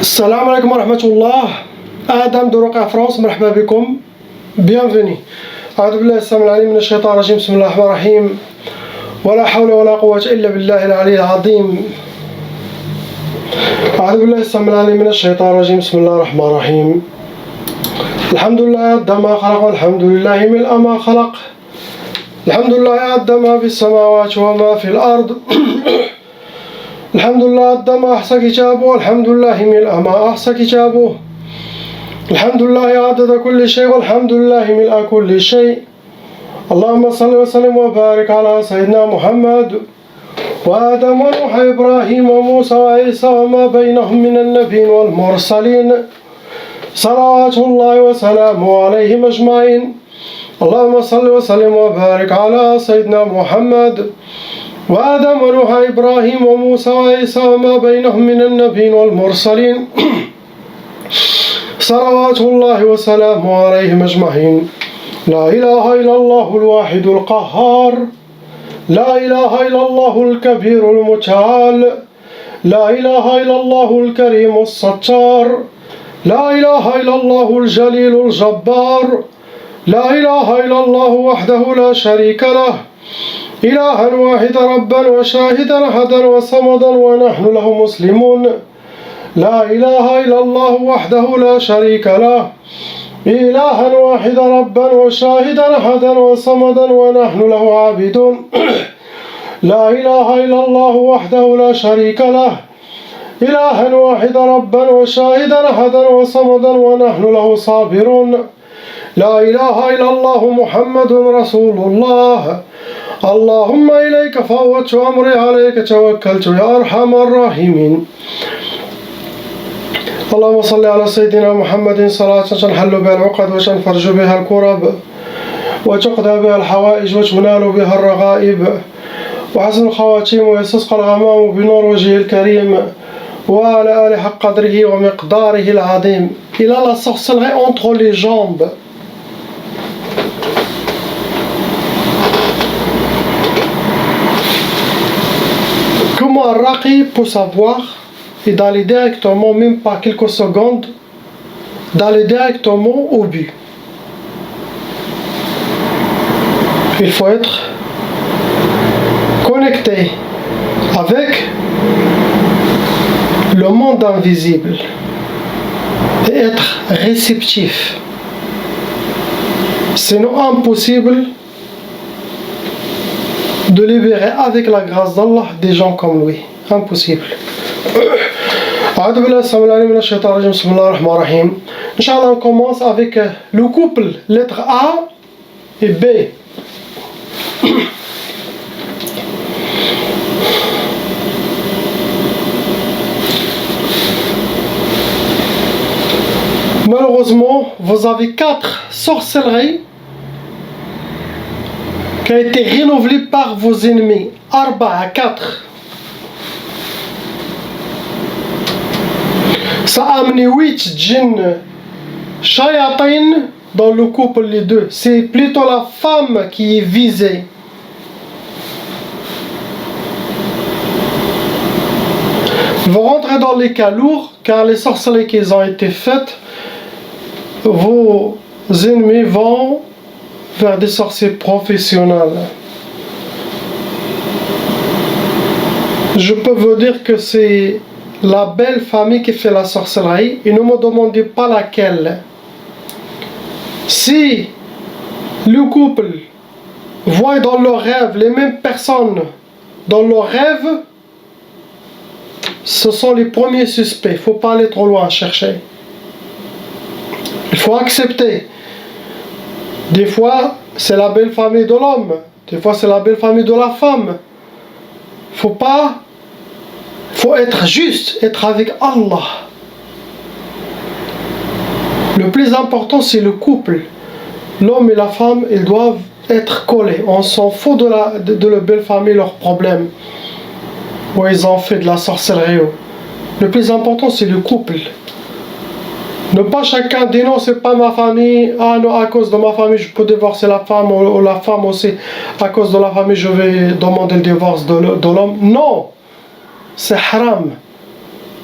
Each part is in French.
Salam alaikum wa rahmatullah. Adam de Roca France, مرحبا بكم. Bienvenue. أعوذ بالله السميع العليم من الشيطان الرجيم. بسم الله الرحمن الرحيم. ولا حول ولا قوة إلا بالله العلي العظيم. أعوذ بالله السميع العليم من الشيطان الرجيم. بسم الله الرحمن الرحيم. الحمد لله عد ما خلق والحمد لله ملء ما خلق. الحمد لله عد ما في السماوات وما في الأرض. الحمد لله عد ما أحصى كتابه والحمد لله ملء ما أحصى كتابه. الحمد لله عدد كل شيء والحمد لله ملء كل شيء. اللهم صل وسلم وبارك على سيدنا محمد وآدم ونوح إبراهيم وموسى وعيسى وما بينهم من النبيين والمرسلين صلوات الله وسلامه عليهم أجمعين. اللهم صل وسلم وبارك على سيدنا محمد وآدم ونوح إبراهيم وموسى وعيسى وما بينهم من النبيين والمرسلين صلوات الله وسلامه عليهم أجمعين. لا إله إلا الله الواحد القهار. لا إله إلا الله الكبير المتعال. لا إله إلا الله الكريم الستار. لا إله إلا الله الجليل الجبار. لا إله إلا الله وحده لا شريك له إلها واحدا ربا وشاهدا أحدا وصمدا ونحن له مسلمون. لا إله إلا الله وحده لا شريك له إلها واحدا ربا وشاهدا أحدا وصمدا ونحن له عابدون. لا إله إلا الله وحده لا شريك له إلها واحدا ربا وشاهدا أحدا وصمدا ونحن له صابرون. لا إله إلا الله محمد رسول الله. اللهم إليك فوضت أمري عليك توكلت يا أرحم الراحمين. اللهم صل على سيدنا محمد صلاة تنحل بها العقد وتنفرج بها الكرب وتقضى بها الحوائج وتنال بها الرغائب وحسن الخواتيم ويستسقى الغمام بنور وجهه الكريم وعلى آله حق قدره ومقداره العظيم. Il a la sorcellerie entre les jambes. Comment un raqi peut savoir et d'aller directement, même pas quelques secondes, d'aller directement au but. Il faut être connecté avec le monde invisible et être réceptif. Sinon impossible de libérer avec la grâce d'Allah des gens comme lui. Impossible. أعوذ بالله السميع العليم من الشيطان الرجيم. بسم الله الرحمن الرحيم. Inch'Allah, on commence avec le couple, lettre A et B. Malheureusement, vous avez 4 sorcelleries qui ont été renouvelées par vos ennemis. Arba, 4. Ça a amené 8 djinns shayatin dans le couple, les deux. C'est plutôt la femme qui est visée. Vous rentrez dans les cas lourds, car les sorcelleries qui ont été faites, vos ennemis vont vers des sorciers professionnels. Je peux vous dire que c'est la belle famille qui fait la sorcellerie, et ne me demandez pas laquelle. Si le couple voit dans leurs rêves les mêmes personnes dans leurs rêves, ce sont les premiers suspects. Il ne faut pas aller trop loin chercher. Il faut accepter. Des fois, c'est la belle famille de l'homme. Des fois, c'est la belle famille de la femme. Faut être juste, être avec Allah. Le plus important, c'est le couple. L'homme et la femme, ils doivent être collés. On s'en fout de la belle famille, leurs problèmes. Où ils ont fait de la sorcellerie. Le plus important, c'est le couple. Ne pas chacun dire non, c'est pas ma famille. Ah non, à cause de ma famille, je peux divorcer la femme, ou la femme aussi. À cause de la famille, je vais demander le divorce de l'homme. Non! C'est haram.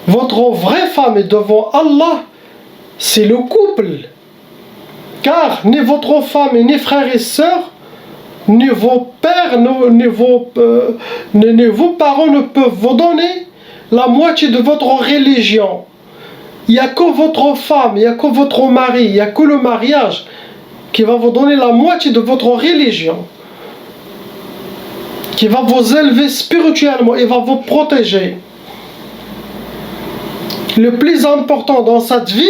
Votre vraie famille devant Allah, c'est le couple. Car ni votre famille, ni frères et sœurs, ni vos pères, ni vos parents ne peuvent vous donner la moitié de votre religion. Il n'y a que votre femme, il n'y a que votre mari, il n'y a que le mariage qui va vous donner la moitié de votre religion, qui va vous élever spirituellement et va vous protéger. Le plus important dans cette vie,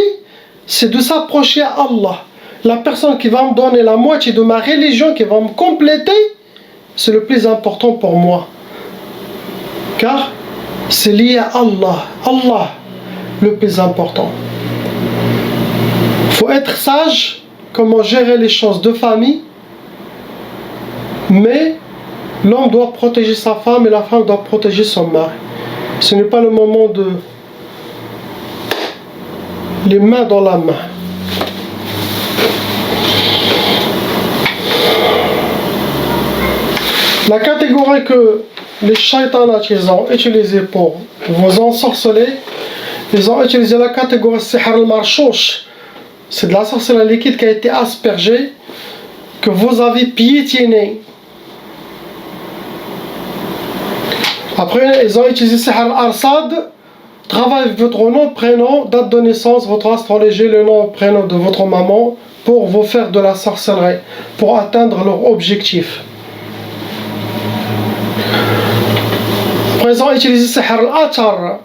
c'est de s'approcher à Allah. La personne qui va me donner la moitié de ma religion, qui va me compléter, c'est le plus important pour moi. Car c'est lié à Allah. Allah, le plus important. Il faut être sage, comment gérer les choses de famille, mais l'homme doit protéger sa femme et la femme doit protéger son mari. Ce n'est pas le moment de les mains dans la main. La catégorie que les shaytanats ils ont utilisée pour vous ensorceler, ils ont utilisé la catégorie sihr al-marchouch. C'est de la sorcellerie liquide qui a été aspergée, que vous avez piétiné. Après, ils ont utilisé sihr al-arsad. Travaille avec votre nom, prénom, date de naissance, votre astrologie, le nom, prénom de votre maman, pour vous faire de la sorcellerie, pour atteindre leur objectif. Après, ils ont utilisé sihr al-atar.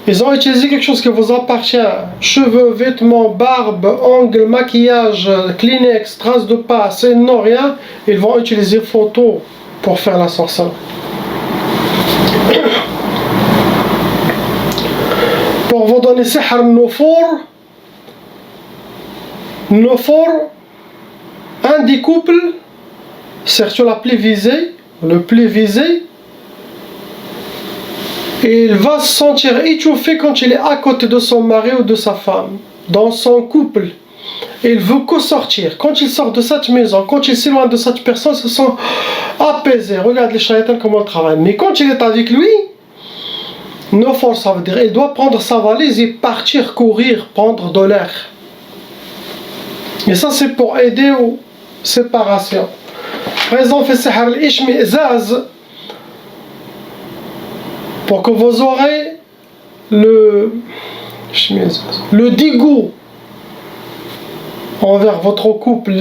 Ils ont utilisé quelque chose qui vous appartient. Cheveux, vêtements, barbe, ongles, maquillage, Kleenex, traces de passe, et non rien. Ils vont utiliser photo pour faire la sorcellerie. Pour vous donner sihr al-nufour. Nufour, un des couples, surtout la plus visée, le plus visé, et il va se sentir étouffé quand il est à côté de son mari ou de sa femme, dans son couple. Et il veut que sortir. Quand il sort de cette maison, quand il s'éloigne de cette personne, il se sent apaisé. Regarde les shaytans comment ils travaillent. Mais quand il est avec lui, nufour, ça veut dire il doit prendre sa valise et partir courir, prendre de l'air. Et ça, c'est pour aider aux séparations. Par exemple, fait sihr al-ishmi'zaz, pour que vous aurez le dégoût envers votre couple,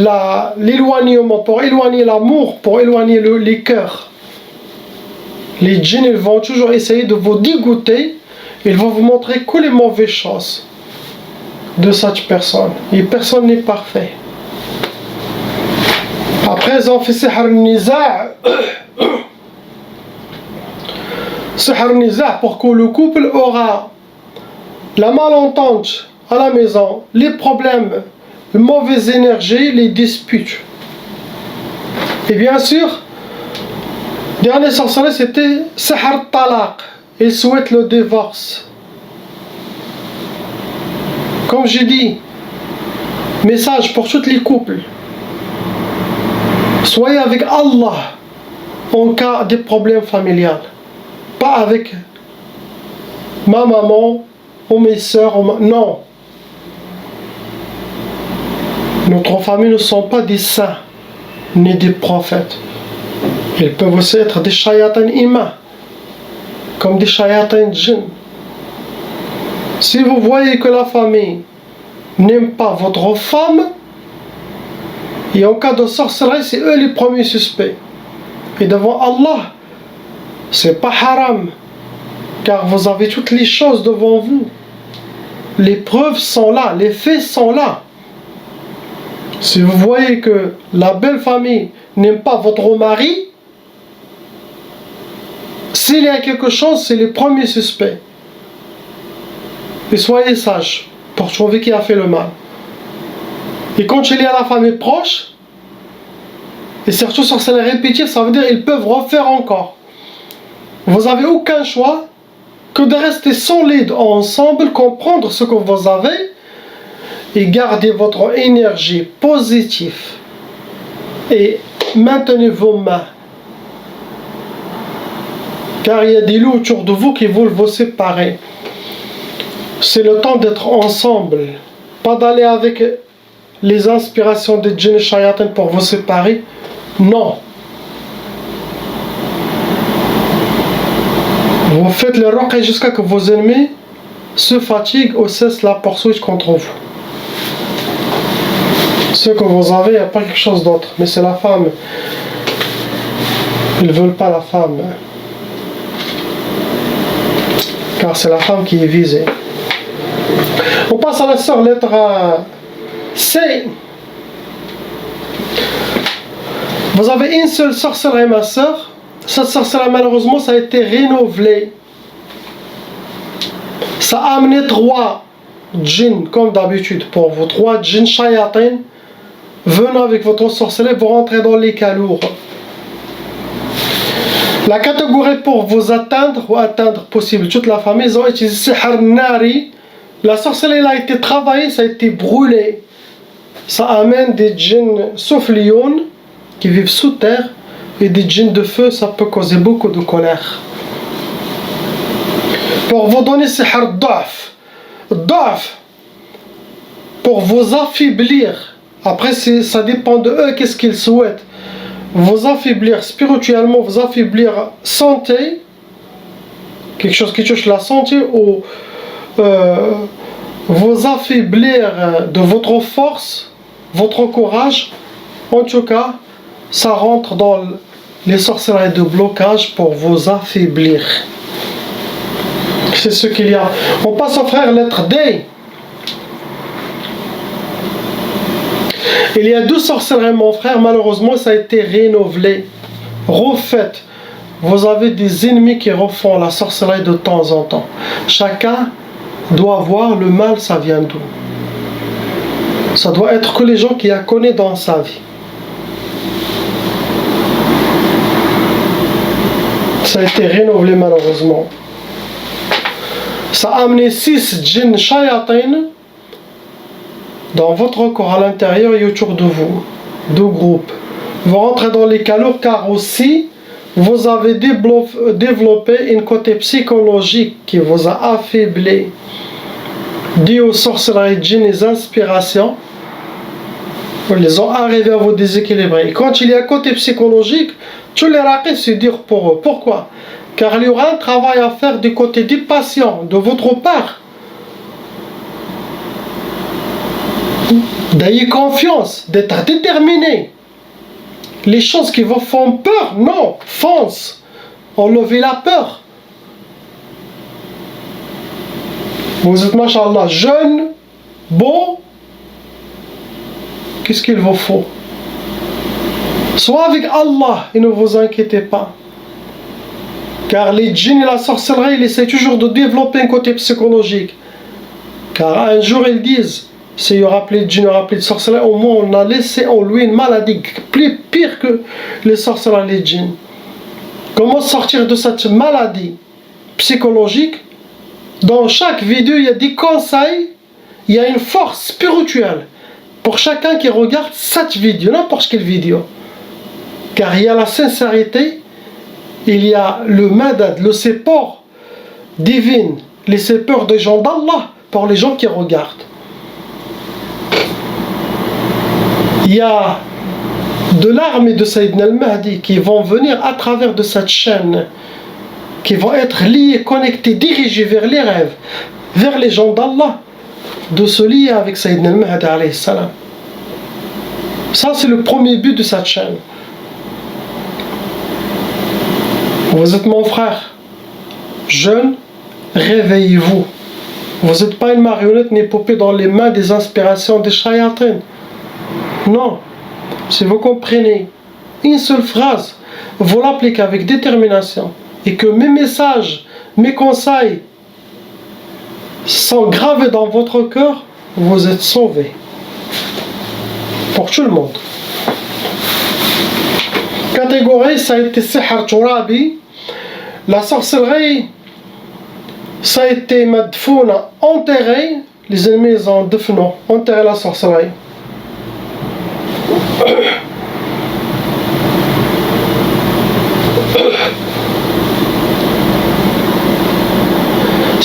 l'éloignement, pour éloigner l'amour, pour éloigner les cœurs. Les djinns, ils vont toujours essayer de vous dégoûter, ils vont vous montrer que les mauvaises choses de cette personne. Et personne n'est parfait. Après, ils ont fait sihr al-niza'. Sihr al-niza' pour que le couple aura la malentente à la maison, les problèmes, les mauvaises énergies, les disputes. Et bien sûr, dernier sorcellerie, c'était sihr al-talaq. Il souhaite le divorce. Comme j'ai dit, message pour tous les couples. Soyez avec Allah en cas de problèmes familiaux. Pas avec ma maman ou mes soeurs. Non. Notre famille ne sont pas des saints ni des prophètes. Ils peuvent aussi être des shayatans ima, comme des shayatans djinn. Si vous voyez que la famille n'aime pas votre femme, et en cas de sorcellerie, c'est eux les premiers suspects. Et devant Allah, c'est pas haram, car vous avez toutes les choses devant vous. Les preuves sont là, les faits sont là. Si vous voyez que la belle famille n'aime pas votre mari, s'il y a quelque chose, c'est les premiers suspects. Et soyez sages pour trouver qui a fait le mal. Et quand il y a la famille proche, et surtout sur ces répétitifs, ça veut dire qu'ils peuvent refaire encore. Vous n'avez aucun choix que de rester solides ensemble, comprendre ce que vous avez et garder votre énergie positive et maintenez vos mains Car il y a des loups autour de vous qui veulent vous séparer. C'est le temps d'être ensemble. Pas d'aller avec les inspirations des djinns et shayatin pour vous séparer. Non. Vous faites le ruqya jusqu'à ce que vos ennemis se fatiguent ou cessent la poursuite contre vous. Ce que vous avez, il n'y a pas quelque chose d'autre. Mais c'est la femme. Ils ne veulent pas la femme. Car c'est la femme qui est visée. On passe à la sœur lettre C. Vous avez une seule sorcellerie, ma sœur. Cette sorcellerie, malheureusement, ça a été renouvelé. Ça a amené 3 djinns, comme d'habitude, pour vous. 3 djinns shayatin. Venant avec votre sorcellerie, vous rentrez dans les cas lourds. La catégorie pour vous atteindre ou atteindre possible toute la famille, ils ont utilisé sihr nari. La sorcellerie a été travaillée, ça a été brûlé. Ça amène des djinns soufflioun qui vivent sous terre et des djinns de feu, ça peut causer beaucoup de colère. Pour vous donner sihr da'f, pour vous affaiblir. Après, ça dépend de eux, qu'est-ce qu'ils souhaitent. Vous affaiblir spirituellement, vous affaiblir santé, quelque chose qui touche la santé, ou vous affaiblir de votre force, votre courage. En tout cas, ça rentre dans les sorcelleries de blocage pour vous affaiblir. C'est ce qu'il y a. On passe au frère lettre D. Il y a 2 sorcelleries, mon frère, malheureusement, ça a été renouvelé, refait. Vous avez des ennemis qui refont la sorcellerie de temps en temps. Chacun doit voir le mal, ça vient d'où. Ça doit être que les gens qui la connaissent dans sa vie. Ça a été renouvelé, malheureusement. Ça a amené 6 djinns shayatin dans votre corps à l'intérieur et autour de vous. 2 groupes. Vous rentrez dans les cas lourds car aussi vous avez développé un côté psychologique qui vous a affaibli. Dû aux sorcelleries djinns et inspirations, ils ont arrivé à vous déséquilibrer. Et quand il y a un côté psychologique, tous les raqis se dirent pour eux. Pourquoi? Car il y aura un travail à faire du côté du patient, de votre part. D'ayez confiance, d'être déterminé. Les choses qui vous font peur, non, fonce. Enlevez la peur. Vous êtes, machallah, jeune, beau. Qu'est-ce qu'il vous faut? Soit avec Allah et ne vous inquiétez pas. Car les djinns et la sorcellerie, ils essaient toujours de développer un côté psychologique. Car un jour ils disent, s'il y aura plus de djinns, il y aura plus de sorcellerie, au moins on a laissé en lui une maladie plus pire que les sorcelleries et les djinns. Comment sortir de cette maladie psychologique? Dans chaque vidéo, il y a des conseils, il y a une force spirituelle pour chacun qui regarde cette vidéo, n'importe quelle vidéo. Car il y a la sincérité, il y a le madad, le support divin, les supports des gens d'Allah pour les gens qui regardent. Il y a de l'armée de Sayyidina al-Mahdi qui vont venir à travers de cette chaîne, qui vont être liés, connectés, dirigés vers les rêves, vers les gens d'Allah, de se lier avec Sayyidina al-Mahdi alayhi salam. Ça, c'est le premier but de cette chaîne. Vous êtes mon frère, jeune, réveillez-vous. Vous n'êtes pas une marionnette ni poupée dans les mains des inspirations des shayatin. Non, si vous comprenez une seule phrase, vous l'appliquez avec détermination et que mes messages, mes conseils sont gravés dans votre cœur, vous êtes sauvés. Pour tout le monde. Catégorie, ça a été sihr turabi. La sorcellerie, ça a été madfouna, enterré. Les ennemis ont enterré la sorcellerie.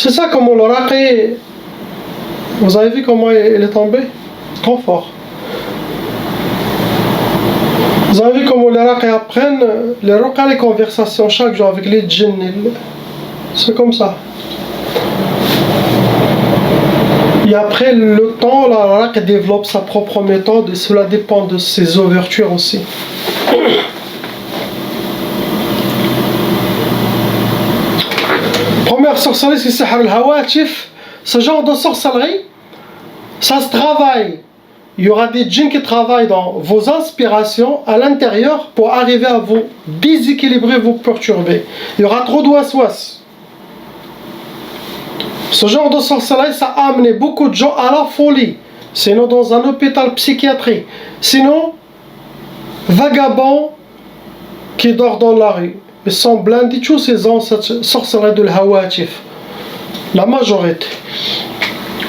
C'est ça comment le raqi. Vous avez vu comment il est tombé? Trop fort. Vous avez vu comment les raqi apprennent les conversations chaque jour avec les djinns. C'est comme ça. Et après le temps, la raqi développe sa propre méthode et cela dépend de ses ouvertures aussi. Première sorcellerie, c'est Sihr al-Hawatif. Ce genre de sorcellerie, ça se travaille. Il y aura des djinns qui travaillent dans vos inspirations à l'intérieur pour arriver à vous déséquilibrer, vous perturber. Il y aura trop de waswas. Ce genre de sorcellerie, ça a amené beaucoup de gens à la folie. Sinon dans un hôpital psychiatrique. Sinon, vagabonds qui dorment dans la rue. Ils sont blindés tous ces ans, cette sorcellerie de l'Hawatif. La majorité.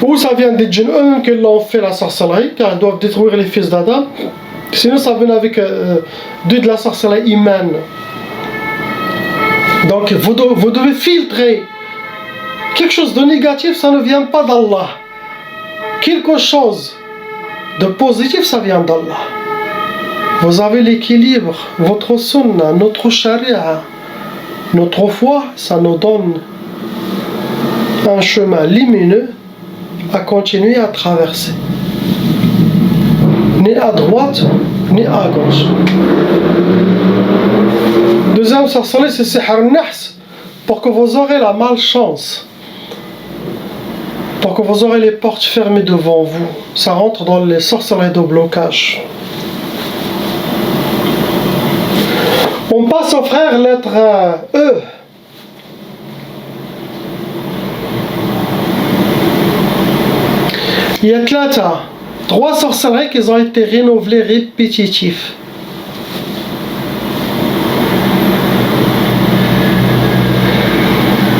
Ou ça vient des djinns eux-mêmes qui l'ont fait la sorcellerie, car ils doivent détruire les fils d'Adam. Sinon ça vient avec de la sorcellerie humaine. Donc vous devez filtrer. Quelque chose de négatif, ça ne vient pas d'Allah. Quelque chose de positif, ça vient d'Allah. Vous avez l'équilibre, votre sunna, notre sharia, notre foi, ça nous donne un chemin lumineux à continuer à traverser. Ni à droite, ni à gauche. Deuxième sorcellerie, c'est Sihr al-Nahs, pour que vous aurez la malchance. Pour que vous aurez les portes fermées devant vous. Ça rentre dans les sorcelleries de blocage. On passe au frère lettre E. Il y a trois sorcelleries qui ont été renouvelées répétitifs.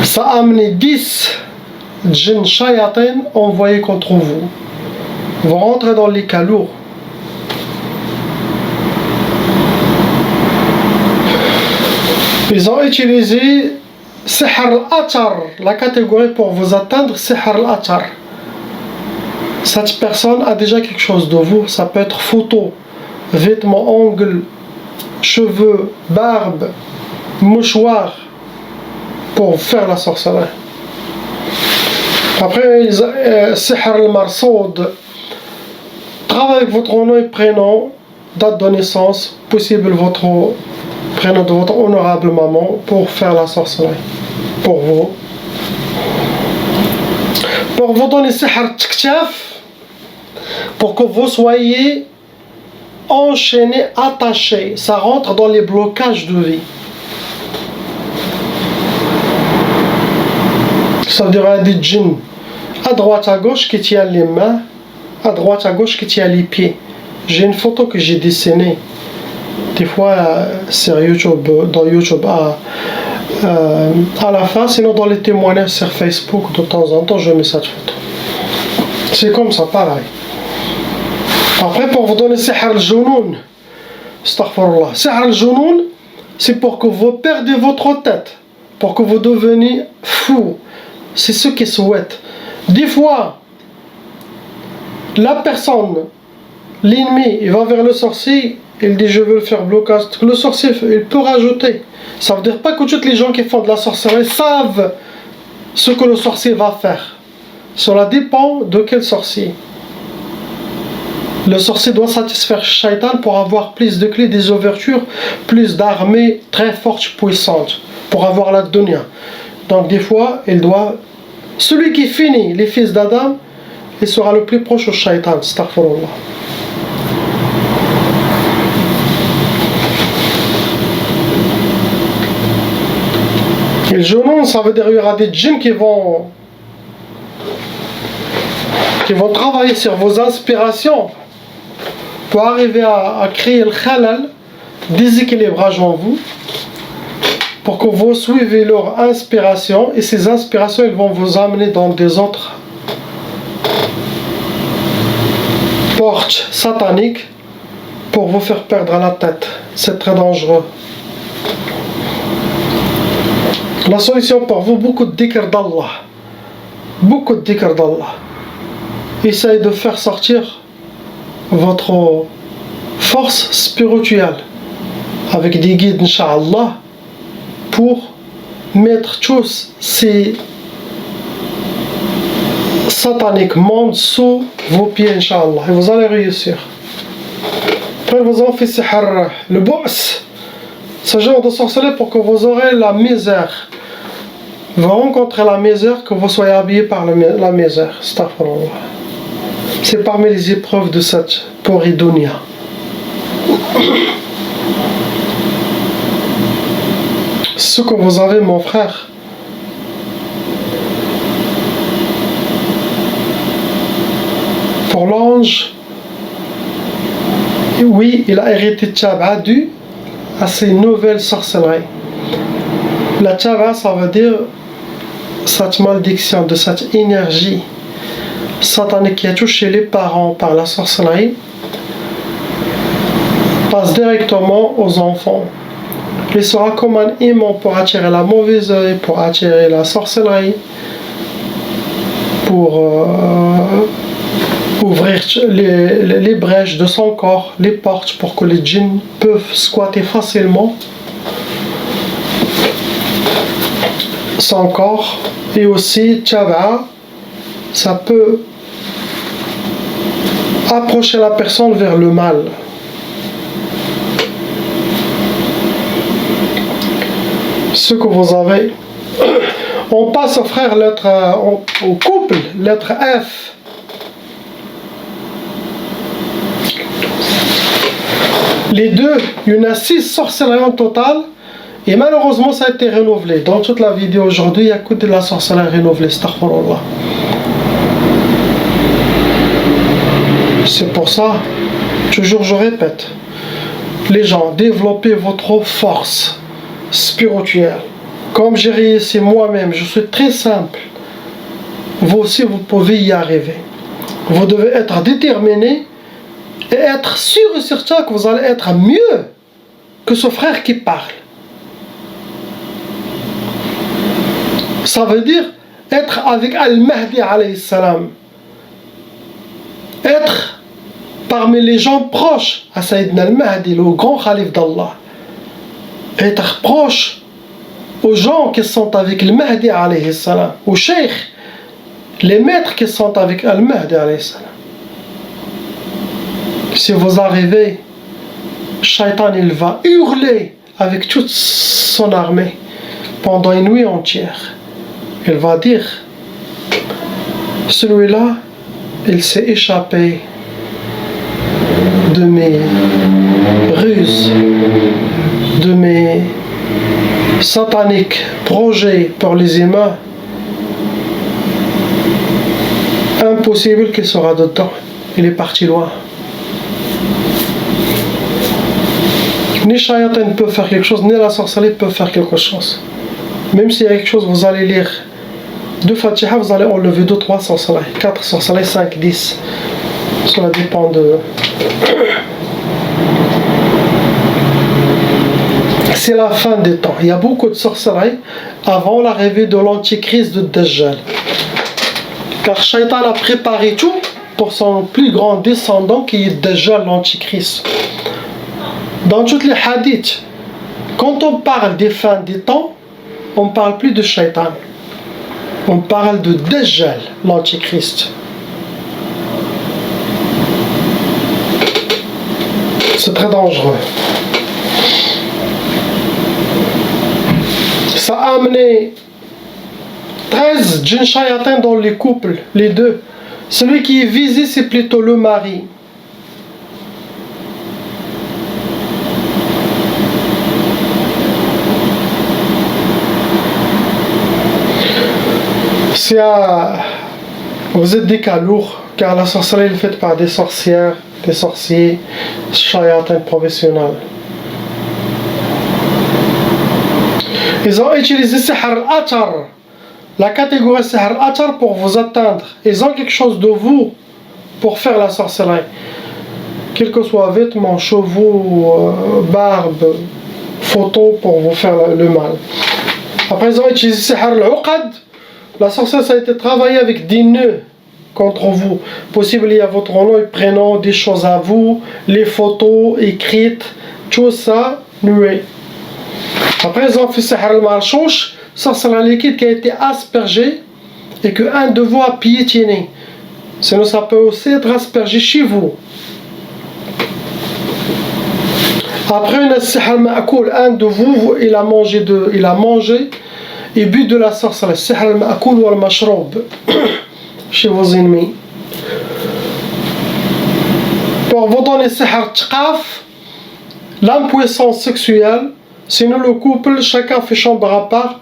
Ça a amené 10 djinns shayatin envoyés contre vous. Vous rentrez dans les cas lourds. Ils ont utilisé Sihr al-Atar, la catégorie pour vous atteindre, Sihr al-Atar. Cette personne a déjà quelque chose de vous, ça peut être photo, vêtements, ongles, cheveux, barbe, mouchoir, pour faire la sorcellerie. Après, Sihr al-Marsoud, travaille avec votre nom et prénom, date de naissance, possible votre prénom de votre honorable maman pour faire la sorcellerie. Pour vous. Pour vous donner Sihr al-Tiktaf, pour que vous soyez enchaînés, attachés. Ça rentre dans les blocages de vie. Ça veut dire qu'il y a des djinns à droite à gauche qui tiennent les mains, à droite à gauche qui tiennent les pieds. J'ai une photo que j'ai dessinée. Des fois sur YouTube, dans YouTube à la fin, sinon dans les témoignages sur Facebook, de temps en temps je mets cette photo. C'est comme ça, pareil. Après, pour vous donner Sihr al-Junoun, astaghfirullah. Sihr al-Junoun, c'est pour que vous perdez votre tête, pour que vous deveniez fou. C'est ce qu'ils souhaitent. Des fois, la personne, l'ennemi, il va vers le sorcier, il dit je veux le faire blocage. Le sorcier, il peut rajouter. Ça veut dire pas que tous les gens qui font de la sorcellerie savent ce que le sorcier va faire. Cela dépend de quel sorcier. Le sorcier doit satisfaire Shaitan pour avoir plus de clés, des ouvertures, plus d'armées très fortes, puissantes, pour avoir la dunya. Donc des fois, il doit... Celui qui finit les fils d'Adam, il sera le plus proche au Shaitan, astaghfirullah. Et le Junoun, ça veut dire qu'il y aura des djinns qui vont travailler sur vos inspirations pour arriver à créer le khalal, déséquilibrage en vous, pour que vous suivez leur inspiration, et ces inspirations elles vont vous amener dans des autres portes sataniques pour vous faire perdre la tête. C'est très dangereux. La solution pour vous, beaucoup de dhikr d'Allah. beaucoup de dhikr d'Allah. Essayez de faire sortir votre force spirituelle avec des guides, Inch'Allah, pour mettre tous ces sataniques mondes sous vos pieds, Inch'Allah, et vous allez réussir. Après, vous en faites le boss, ce genre de sorcellerie pour que vous aurez la misère. Vous rencontrez la misère, que vous soyez habillé par la misère. Astaghfirullah. C'est parmi les épreuves de cette pourrie dunya. Ce que vous avez, mon frère, pour l'ange, oui, il a hérité de Tchab'a dû à ces nouvelles sorcelleries. La Tchab'a, ça veut dire cette malédiction, de cette énergie satanique qui a touché les parents par la sorcellerie, passe directement aux enfants. Il sera comme un aimant pour attirer la mauvaise œil, pour attirer la sorcellerie, pour ouvrir les brèches de son corps, les portes pour que les djinns peuvent squatter facilement son corps. Et aussi, Tchab'a, ça peut approcher la personne vers le mal. Ce que vous avez, on passe au frère au couple, lettre F. Les deux, il y en a 6 sorcelleries en total, et malheureusement ça a été renouvelé. Dans toute la vidéo aujourd'hui, il n'y a que de la sorcellerie renouvelée, astaghfirullah. C'est pour ça, toujours je répète, les gens, développez votre force spirituelle. Comme j'ai réussi moi-même, je suis très simple. Vous aussi, vous pouvez y arriver. Vous devez être déterminé et être sûr et certain que vous allez être mieux que ce frère qui parle. Ça veut dire être avec Al-Mahdi alayhi salam. Être parmi les gens proches à Sayyidina Al-Mahdi, le grand Khalif d'Allah. Être proche aux gens qui sont avec Al-Mahdi alayhi salam, aux cheikhs, les maîtres qui sont avec Al-Mahdi alayhi salam. Si vous arrivez, Shaitan il va hurler avec toute son armée pendant une nuit entière. Il va dire, celui-là, il s'est échappé de mes ruses, de mes sataniques projets pour les humains. Impossible qu'il sera dedans. Il est parti loin. Ni Shayatin ne peut faire quelque chose, ni la sorcellerie peut faire quelque chose. Même s'il y a quelque chose, vous allez lire 2 Fatiha, vous allez enlever 2, 3 sorcelleries, 4 sorcelleries, 5, 10. Cela dépend de... C'est la fin des temps. Il y a beaucoup de sorcelleries avant l'arrivée de l'antichrist de Dajjal. Car Shaitan a préparé tout pour son plus grand descendant qui est Dajjal, l'antichrist. Dans toutes les hadiths, quand on parle des fins des temps, on ne parle plus de Shaitan. On parle de Dajjal, l'antichrist. C'est très dangereux. Ça a amené 13 djinns shayatins dans les couples, les deux. Celui qui est visé, c'est plutôt le mari. Vous êtes des cas lourds, car la sorcellerie est faite par des sorcières, des sorciers, shayatins professionnels. Ils ont utilisé Sihr al-Atar, la catégorie Sihr al-Atar pour vous atteindre. Ils ont quelque chose de vous pour faire la sorcellerie. Quel que soit vêtements, chevaux, barbe, photos pour vous faire le mal. Après ils ont utilisé Sihr al-Uqad La sorcellerie, ça a été travaillé avec des nœuds contre vous. Possible, il y a votre nom et prénom, des choses à vous, les photos écrites, tout ça, nué. Après, ils ont fait Sihr al-Marchouch, sorcellerie liquide qui a été aspergé et qu'un de vous a piétiné. Sinon, ça peut aussi être aspergé chez vous. Après une Sihr al-Ma'koul, un de vous, il a mangé et bu de la sorcellerie. Sihr al-Ma'koul ou al-Mashroub chez vos ennemis. Pour vous donner Sihr Tqaf, l'impuissance sexuelle, sinon le couple, chacun fait chambre à part,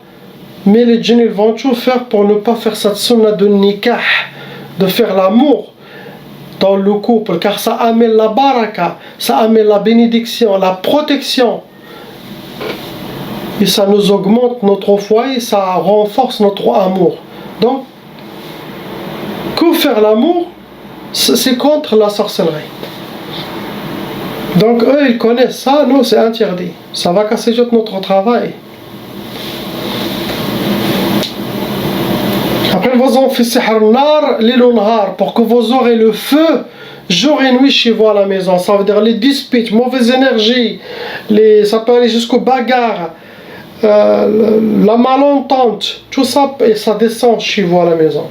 mais les djinns ils vont tout faire pour ne pas faire cette sunna de nikah, de faire l'amour dans le couple, car ça amène la baraka, ça amène la bénédiction, la protection, et ça nous augmente notre foyer, ça renforce notre amour. Donc, que faire l'amour, c'est contre la sorcellerie. Donc eux ils connaissent ça, nous c'est interdit, ça va casser tout notre travail. Après vous en faites sihr nar lil nahar, pour que vous aurez le feu jour et nuit chez vous à la maison. Ça veut dire les disputes, mauvaise énergie, ça peut aller jusqu'aux bagarres, la malentente, tout ça, et ça descend chez vous à la maison.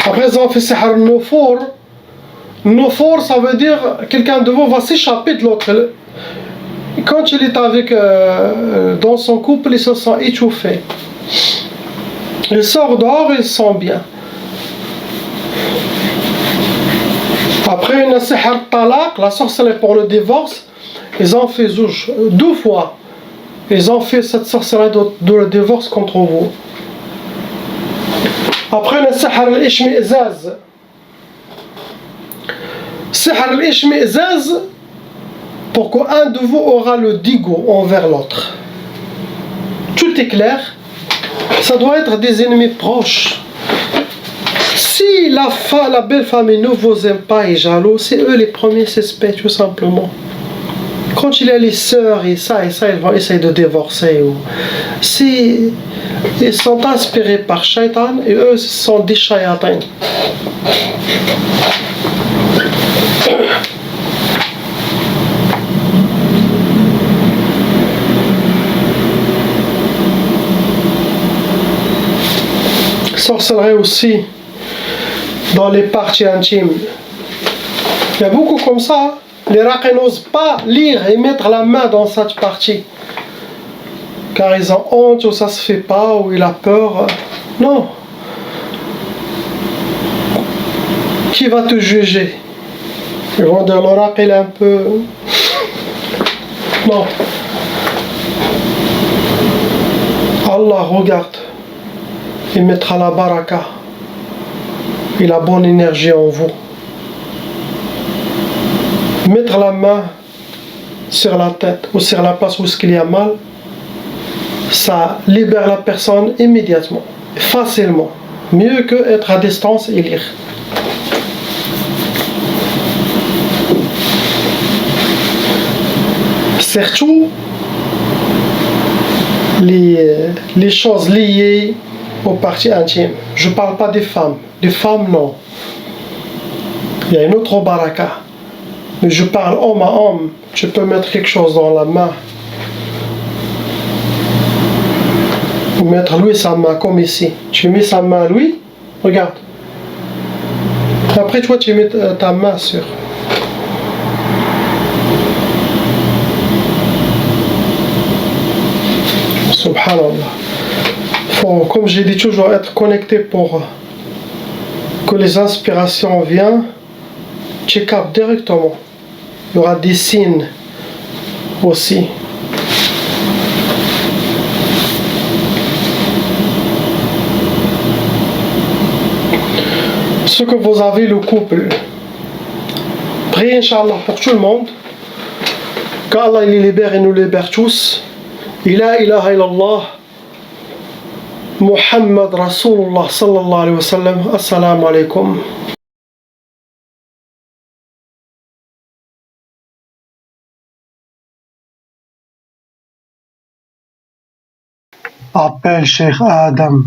Après ils ont fait sihr nufour. Nufour, ça veut dire quelqu'un de vous va s'échapper de l'autre. Quand il est avec dans son couple, il se sent étouffé. Il sort dehors, il se sent bien. Après une sihr talaq, la sorcellerie pour le divorce, ils ont fait deux fois. Ils ont fait cette sorcellerie de le divorce contre vous. Après une sihr al-ishmi'zaz. Sihr al-ishmi'zaz, pour qu'un de vous aura le dégoût envers l'autre. Tout est clair. Ça doit être des ennemis proches. Si la belle famille ne vous aime pas et jaloux, c'est eux les premiers suspects, tout simplement. Quand il y a les sœurs et ça, ils vont essayer de divorcer. Ils sont inspirés par Shaitan et eux sont des shayatins. Sorcellerie aussi dans les parties intimes. Il y a beaucoup comme ça. Les raqis n'osent pas lire et mettre la main dans cette partie, car ils ont honte ou ça se fait pas ou il a peur. Non. Qui va te juger? Ils vont dire le raqi il est un peu... Non. Allah regarde. Il mettra la baraka et la bonne énergie en vous. Mettre la main sur la tête ou sur la place où il y a mal, ça libère la personne immédiatement, facilement. Mieux que être à distance et lire. Surtout les choses liées aux parties intimes. Je ne parle pas des femmes. Des femmes, non. Il y a une autre baraka. Mais je parle homme à homme. Tu peux mettre quelque chose dans la main. Ou mettre lui sa main, comme ici. Tu mets sa main à lui. Regarde. Après, toi, tu mets ta main sur... Subhanallah. Faut, comme j'ai dit, toujours être connecté pour que les inspirations viennent. Tu captes directement. Il y aura des signes aussi. Ce que vous avez, le couple, priez Inch'Allah pour tout le monde, qu'Allah les libère et nous libère tous. La ilaha illallah, Muhammad Rasulullah sallallahu alayhi wa sallam. Assalamu alaikum. Appelle Cheikh Adam.